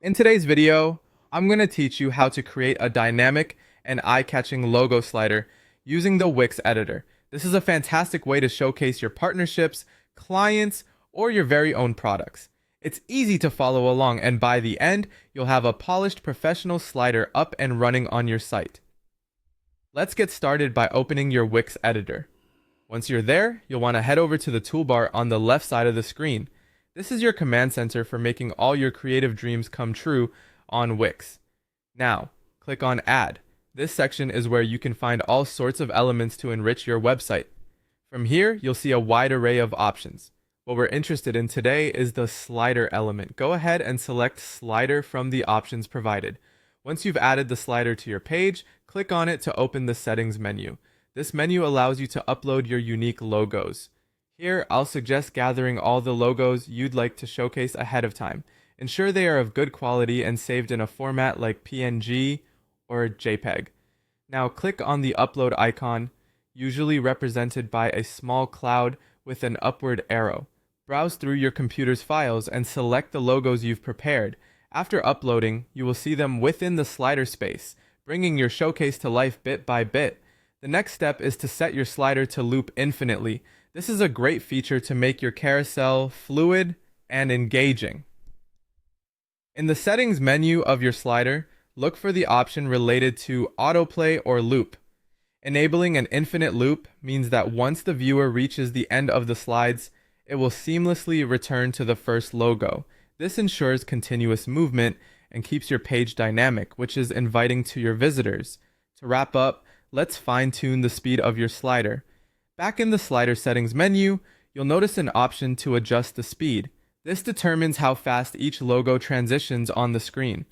In today's video, I'm going to teach you how to create a dynamic and eye-catching logo slider using the Wix editor. This is a fantastic way to showcase your partnerships, clients, or your very own products. It's easy to follow along, and by the end, you'll have a polished professional slider up and running on your site. Let's get started by opening your Wix editor. Once you're there, you'll want to head over to the toolbar on the left side of the screen. This is your command center for making all your creative dreams come true on Wix. Now, click on Add. This section is where you can find all sorts of elements to enrich your website. From here, you'll see a wide array of options. What we're interested in today is the slider element. Go ahead and select slider from the options provided. Once you've added the slider to your page, click on it to open the settings menu. This menu allows you to upload your unique logos. Here, I'll suggest gathering all the logos you'd like to showcase ahead of time. Ensure they are of good quality and saved in a format like PNG or JPEG. Now click on the upload icon, usually represented by a small cloud with an upward arrow. Browse through your computer's files and select the logos you've prepared. After uploading, you will see them within the slider space, bringing your showcase to life bit by bit. The next step is to set your slider to loop infinitely. This is a great feature to make your carousel fluid and engaging. In the settings menu of your slider, look for the option related to autoplay or loop. Enabling an infinite loop means that once the viewer reaches the end of the slides, it will seamlessly return to the first logo. This ensures continuous movement and keeps your page dynamic, which is inviting to your visitors. To wrap up, let's fine-tune the speed of your slider. Back in the slider settings menu, you'll notice an option to adjust the speed. This determines how fast each logo transitions on the screen.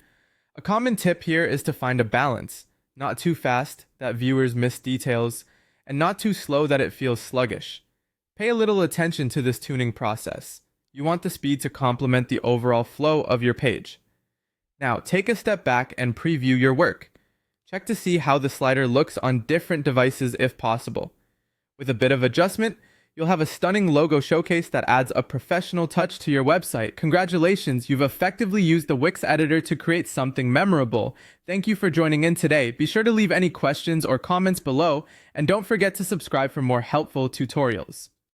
A common tip here is to find a balance, not too fast that viewers miss details, and not too slow that it feels sluggish. Pay a little attention to this tuning process. You want the speed to complement the overall flow of your page. Now, take a step back and preview your work. Check to see how the slider looks on different devices if possible. With a bit of adjustment, you'll have a stunning logo showcase that adds a professional touch to your website. Congratulations, you've effectively used the Wix editor to create something memorable. Thank you for joining in today. Be sure to leave any questions or comments below, and don't forget to subscribe for more helpful tutorials.